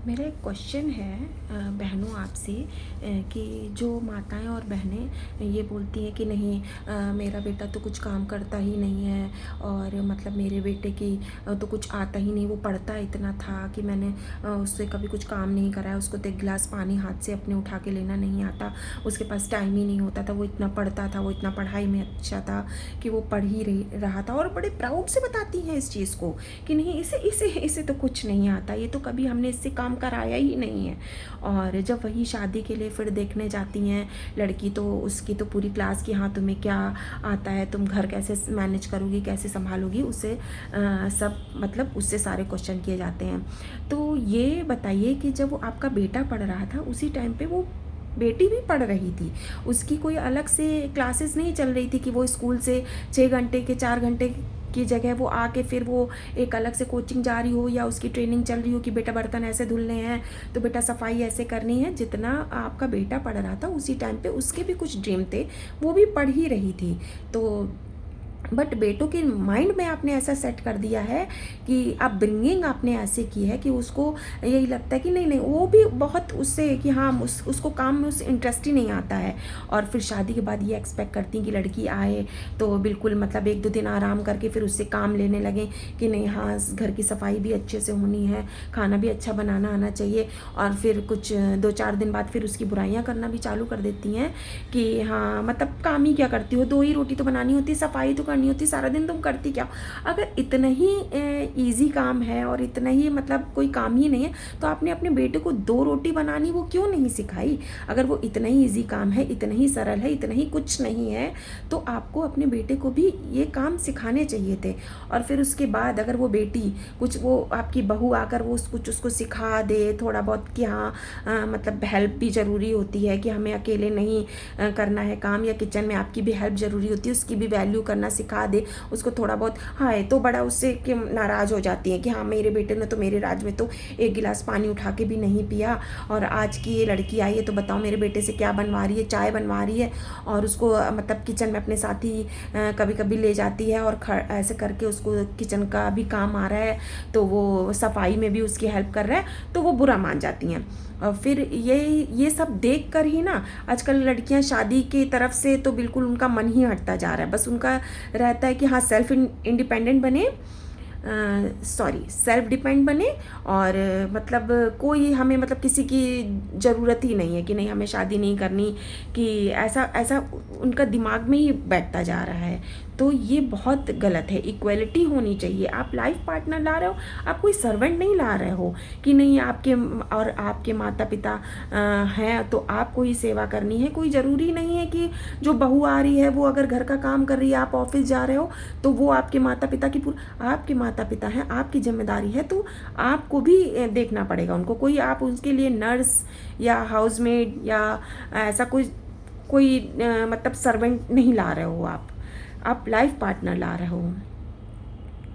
मेरा एक क्वेश्चन है बहनों आपसे कि जो माताएं और बहनें ये बोलती हैं कि नहीं मेरा बेटा तो कुछ काम करता ही नहीं है और मतलब मेरे बेटे की तो कुछ आता ही नहीं, वो पढ़ता इतना था कि मैंने उससे कभी कुछ काम नहीं कराया, उसको तो एक गिलास पानी हाथ से अपने उठा के लेना नहीं आता, उसके पास टाइम ही नहीं होता था, वो इतना पढ़ता था, वो इतना पढ़ाई में अच्छा था कि वो पढ़ ही रहा था। और बड़े प्राउड से बताती हैं इस चीज़ को कि नहीं इसे इसे इसे तो कुछ नहीं आता, ये तो कभी हमने इससे काम कराया ही नहीं है। और जब वही शादी के लिए फिर देखने जाती हैं लड़की, तो उसकी तो पूरी क्लास की हाँ तुम्हें क्या आता है, तुम घर कैसे मैनेज करोगी, कैसे संभालोगी, उससे सब मतलब उससे सारे क्वेश्चन किए जाते हैं। तो ये बताइए कि जब वो आपका बेटा पढ़ रहा था उसी टाइम पे वो बेटी भी पढ़ रही थी, उसकी कोई अलग से क्लासेस नहीं चल रही थी कि वो स्कूल से 6 घंटे के 4 घंटे की जगह वो आके फिर वो एक अलग से कोचिंग जा रही हो या उसकी ट्रेनिंग चल रही हो कि बेटा बर्तन ऐसे धुलने हैं तो बेटा सफाई ऐसे करनी है। जितना आपका बेटा पढ़ रहा था उसी टाइम पे उसके भी कुछ ड्रीम थे, वो भी पढ़ ही रही थी। तो बट बेटों के माइंड में आपने ऐसा सेट कर दिया है कि आप ब्रिंगिंग आपने ऐसे की है कि उसको यही लगता है कि नहीं नहीं वो भी बहुत उससे कि हाँ उसको काम में उस इंटरेस्ट ही नहीं आता है। और फिर शादी के बाद ये एक्सपेक्ट करती हैं कि लड़की आए तो बिल्कुल मतलब 1-2 दिन आराम करके फिर उससे काम लेने लगें कि नहीं हाँ घर की सफाई भी अच्छे से होनी है, खाना भी अच्छा बनाना आना चाहिए। और फिर कुछ 2-4 दिन बाद फिर उसकी बुराइयाँ करना भी चालू कर देती हैं कि हाँ मतलब काम ही क्या करती हो, 2 ही रोटी तो बनानी होती, सफाई तो करनी होती, सारा दिन तुम करती क्या। अगर इतना ही इजी काम है और इतना ही मतलब कोई काम ही नहीं है तो आपने अपने बेटे को 2 रोटी बनानी वो क्यों नहीं सिखाई। अगर वो इतना ही इजी काम है, इतना ही सरल है, इतना ही कुछ नहीं है तो आपको अपने बेटे को भी ये काम सिखाने चाहिए थे। और फिर उसके बाद अगर वो बेटी कुछ वो आपकी बहू आकर वो कुछ उसको सिखा दे थोड़ा बहुत कि हाँ मतलब हेल्प भी ज़रूरी होती है कि हमें अकेले नहीं करना है काम, या किचन में आपकी भी हेल्प ज़रूरी होती है, उसकी भी वैल्यू करना सिखा दे उसको थोड़ा बहुत। हाँ है तो बड़ा उससे कि नाराज़ हो जाती है कि हाँ मेरे बेटे ने तो मेरे राज में तो एक गिलास पानी उठा के भी नहीं पिया, और आज की ये लड़की आई है तो बताओ मेरे बेटे से क्या बनवा रही है, चाय बनवा रही है। और उसको मतलब किचन में अपने साथ ही कभी कभी ले जाती है और ऐसे करके उसको किचन का भी काम आ रहा है तो वो सफाई में भी उसकी हेल्प कर रहा है तो वो बुरा मान जाती हैं। और फिर ये सब देख कर ही ना आजकल लड़कियां शादी की तरफ से तो बिल्कुल उनका मन ही हटता जा रहा है। बस उनका रहता है कि हाँ सेल्फ इंडिपेंडेंट बने, सॉरी सेल्फ डिपेंड बने। और मतलब कोई हमें मतलब किसी की ज़रूरत ही नहीं है कि नहीं हमें शादी नहीं करनी, कि ऐसा ऐसा उनका दिमाग में ही बैठता जा रहा है। तो ये बहुत गलत है। इक्वलिटी होनी चाहिए। आप लाइफ पार्टनर ला रहे हो, आप कोई सर्वेंट नहीं ला रहे हो कि नहीं आपके और आपके माता पिता हैं तो आपको ही सेवा करनी है। कोई ज़रूरी नहीं है कि जो बहू आ रही है वो अगर घर का काम कर रही है, आप ऑफिस जा रहे हो तो वो आपके माता पिता की आपके माता पिता हैं, आपकी जिम्मेदारी है तो आपको भी देखना पड़ेगा उनको। कोई आप उसके लिए नर्स या हाउसमेड या ऐसा कोई कोई मतलब सर्वेंट नहीं ला रहे हो, आप लाइफ पार्टनर ला रहे हो।